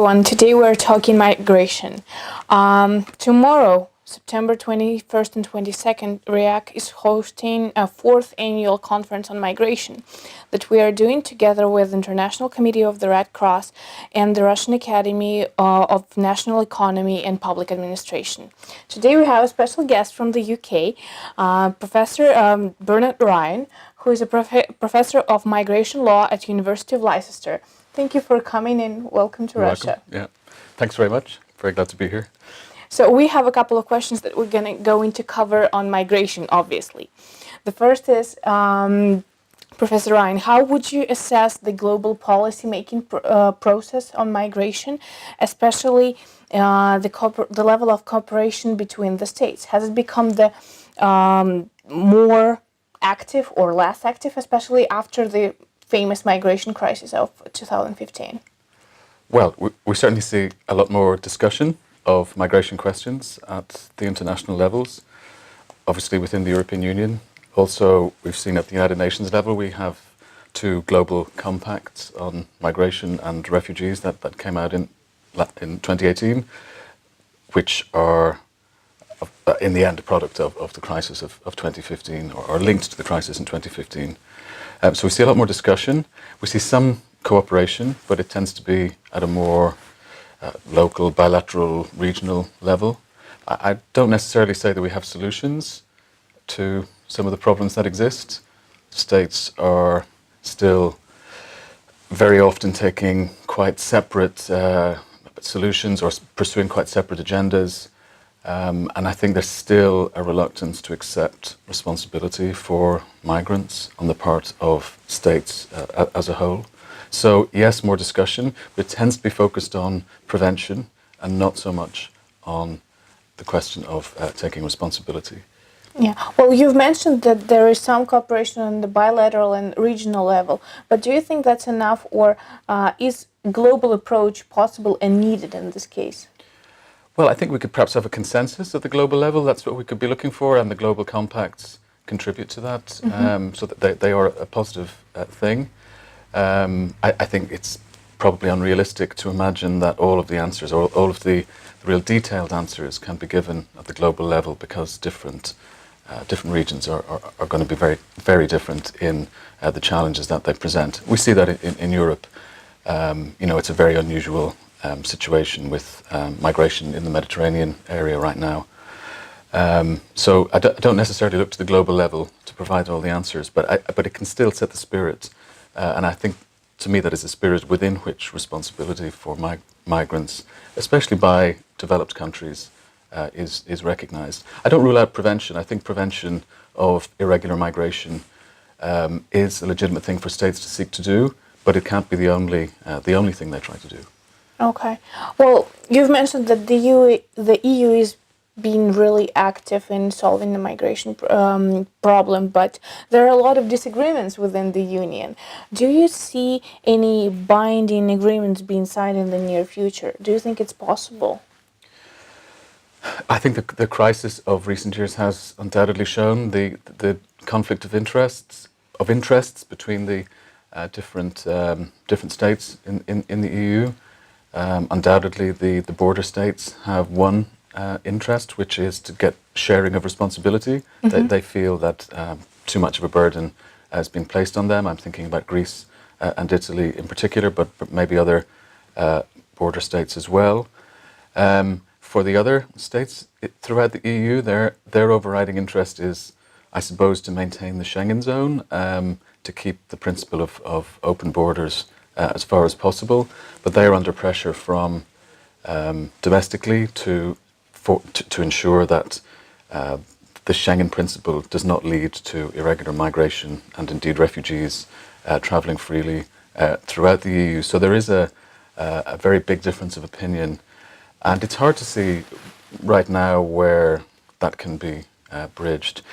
everyone. Today we're talking migration. Tomorrow, September 21st and 22nd, RIAC is hosting a fourth annual conference on migration that we are doing together with the International Committee of the Red Cross and the Russian Academy of National Economy and Public Administration. Today we have a special guest from the UK, Professor Bernard Ryan, who is a professor of migration law at University of Leicester. Thank you for coming and welcome to Russia. Welcome. Yeah, thanks very much. Very glad to be here. So we have a couple of questions that we're going to cover on migration, obviously. The first is, Professor Ryan, how would you assess the global policy-making process on migration, especially the level of cooperation between the states? Has it become the more active or less active, especially after the famous migration crisis of 2015? Well, we certainly see a lot more discussion of migration questions at the international levels, obviously within the European Union. Also, we've seen at the United Nations level, we have two global compacts on migration and refugees that came out in 2018, which are in the end a product of the crisis of 2015 or linked to the crisis in 2015. So we see a lot more discussion. We see some cooperation, but it tends to be at a more local, bilateral, regional level. I don't necessarily say that we have solutions to some of the problems that exist. States are still very often taking quite separate solutions or pursuing quite separate agendas. And I think there's still a reluctance to accept responsibility for migrants on the part of states as a whole. So yes, more discussion, but it tends to be focused on prevention and not so much on the question of taking responsibility. Yeah, well, you've mentioned that there is some cooperation on the bilateral and regional level, but do you think that's enough, or is global approach possible and needed in this case? Well, I think we could perhaps have a consensus at the global level. That's what we could be looking for, and the global compacts contribute to that, so that they are a positive thing. I think it's probably unrealistic to imagine that all of the answers, or all of the real detailed answers, can be given at the global level, because different regions are going to be very, very different in the challenges that they present. We see that in Europe. It's a very unusual situation with migration in the Mediterranean area right now. So I don't necessarily look to the global level to provide all the answers, but it can still set the spirit. And I think, to me, that is a spirit within which responsibility for migrants, especially by developed countries, is recognized. I don't rule out prevention. I think prevention of irregular migration is a legitimate thing for states to seek to do, but it can't be the only thing they try to do. Okay. Well, you've mentioned that the EU is being really active in solving the migration problem, but there are a lot of disagreements within the Union. Do you see any binding agreements being signed in the near future? Do you think it's possible? I think the crisis of recent years has undoubtedly shown the conflict of interests between the different states in the EU. Undoubtedly, the border states have one interest, which is to get sharing of responsibility. They feel that too much of a burden has been placed on them. I'm thinking about Greece and Italy in particular, but maybe other border states as well. For the other states throughout the EU, their overriding interest is, I suppose, to maintain the Schengen zone, to keep the principle of open borders as far as possible, but they are under pressure from domestically to ensure that the Schengen principle does not lead to irregular migration and indeed refugees travelling freely throughout the EU. So there is a very big difference of opinion, and it's hard to see right now where that can be bridged.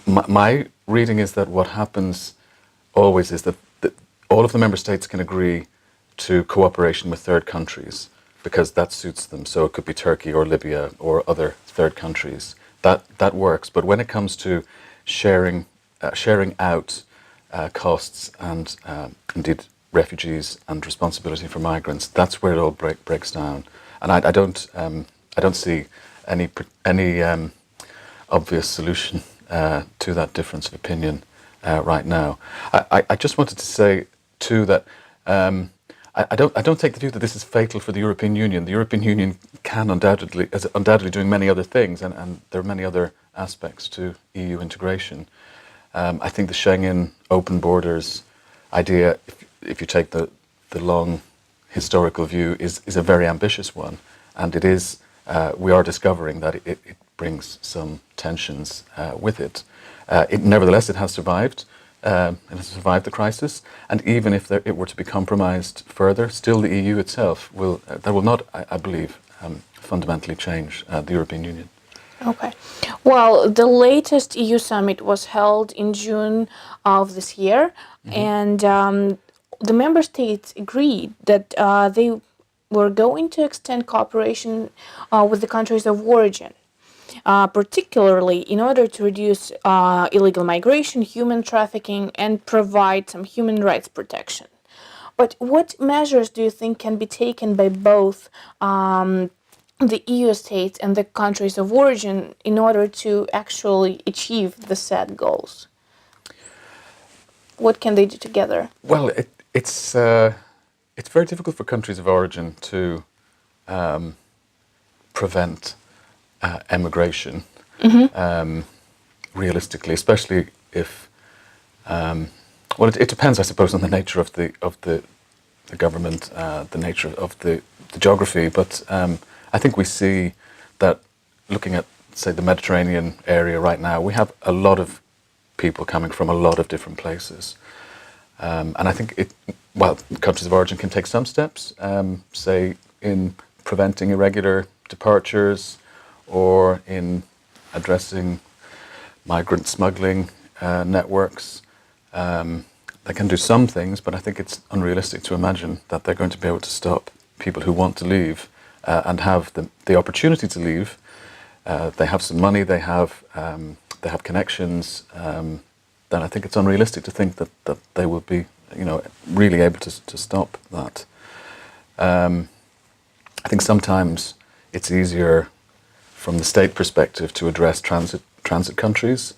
My reading is that what happens always is that all of the member states can agree to cooperation with third countries because that suits them. So it could be Turkey or Libya or other third countries. That works. But when it comes to sharing out costs and indeed refugees and responsibility for migrants, that's where it all breaks down. And I don't see any obvious solution to that difference of opinion right now. I just wanted to say too that I don't take the view that this is fatal for the European Union. The European Union is undoubtedly doing many other things, and there are many other aspects to EU integration. I think the Schengen open borders idea, if you take the long historical view, is a very ambitious one, and it is. We are discovering that it brings some tensions with it. Nevertheless, it has survived. It has survived the crisis, and even if it were to be compromised further, still the EU itself will not, I believe, fundamentally change the European Union. Okay. Well, the latest EU summit was held in June of this year, and the member states agreed that they were going to extend cooperation with the countries of origin, particularly in order to reduce illegal migration, human trafficking, and provide some human rights protection. But what measures do you think can be taken by both the EU states and the countries of origin in order to actually achieve the set goals? What can they do together? Well, it's very difficult for countries of origin to prevent emigration, realistically, especially if it depends, I suppose, on the nature of the government, the nature of the geography. But I think we see that looking at, say, the Mediterranean area right now, we have a lot of people coming from a lot of different places, and I think countries of origin can take some steps, say in preventing irregular departures, or in addressing migrant smuggling networks. They can do some things, but I think it's unrealistic to imagine that they're going to be able to stop people who want to leave and have the opportunity to leave. They have some money, they have connections. Then I think it's unrealistic to think that they will be, really able to stop that. I think sometimes it's easier from the state perspective to address transit countries,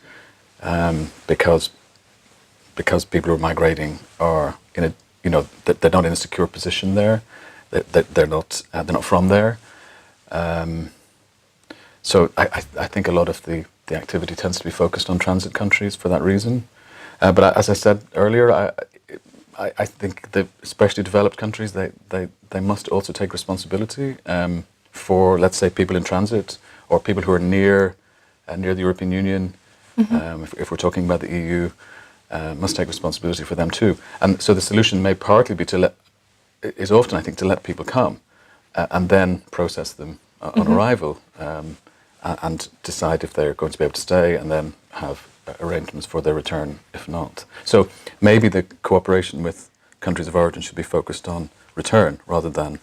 because people who are migrating are they're not in a secure position there. They're not from there. So I think a lot of the activity tends to be focused on transit countries for that reason. But as I said earlier, I think that especially developed countries, they must also take responsibility for, let's say, people in transit or people who are near the European Union. If we're talking about the EU, must take responsibility for them too. And so the solution may partly be is often, I think, to let people come and then process them on arrival, and decide if they're going to be able to stay, and then have arrangements for their return if not. So maybe the cooperation with countries of origin should be focused on return rather than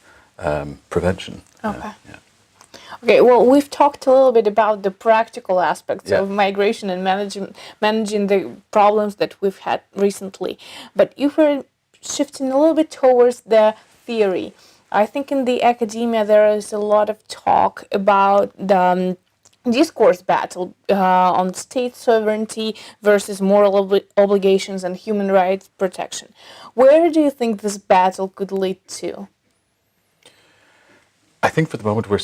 prevention. Okay. Okay, well, we've talked a little bit about the practical aspects of migration and managing the problems that we've had recently. But if we're shifting a little bit towards the theory, I think in the academia there is a lot of talk about the discourse battle on state sovereignty versus moral obligations and human rights protection. Where do you think this battle could lead to? I think for the moment we're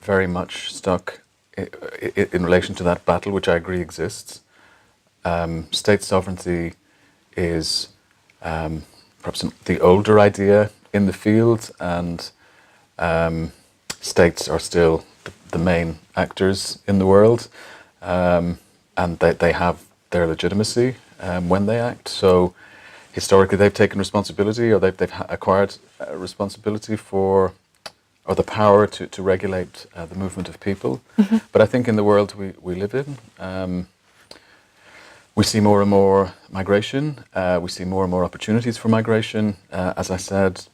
very much stuck in relation to that battle, which I agree exists. State sovereignty is perhaps the older idea in the field, and states are still the main actors in the world, and they have their legitimacy when they act. So historically they've taken responsibility, or they've acquired responsibility for, or the power to regulate the movement of people. But I think in the world we live in, we see more and more migration. We see more and more opportunities for migration. As I said,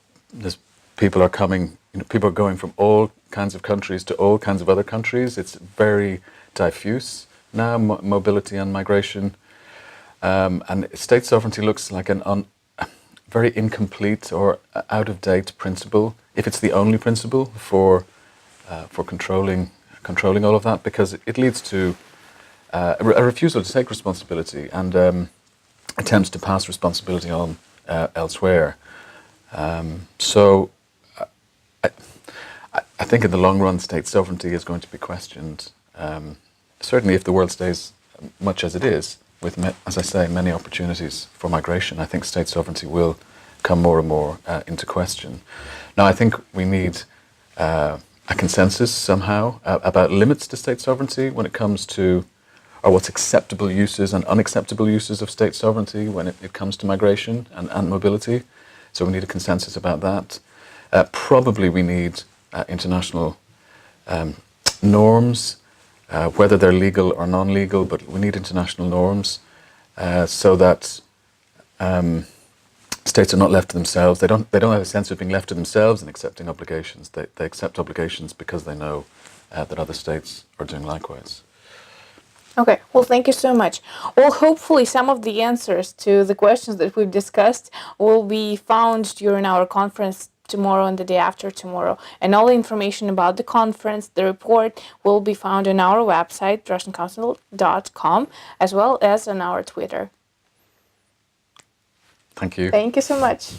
people are coming. People are going from all kinds of countries to all kinds of other countries. It's very diffuse now, mobility and migration. And state sovereignty looks like very incomplete or out-of-date principle, if it's the only principle for controlling all of that, because it leads to a refusal to take responsibility and attempts to pass responsibility on elsewhere. So I think in the long run, state sovereignty is going to be questioned. Certainly, if the world stays much as it is, with, as I say, many opportunities for migration, I think state sovereignty will come more and more into question. Now, I think we need a consensus somehow about limits to state sovereignty when it comes to, or what's acceptable uses and unacceptable uses of state sovereignty when it comes to migration and mobility. So we need a consensus about that. Probably we need international norms, whether they're legal or non-legal, but we need international norms so that states are not left to themselves. They don't have a sense of being left to themselves and accepting obligations. They accept obligations because they know that other states are doing likewise. Okay, well, thank you so much. Well, hopefully some of the answers to the questions that we've discussed will be found during our conference tomorrow and the day after tomorrow. And all the information about the conference, the report, will be found on our website, russiancouncil.com, as well as on our Twitter. Thank you. Thank you so much.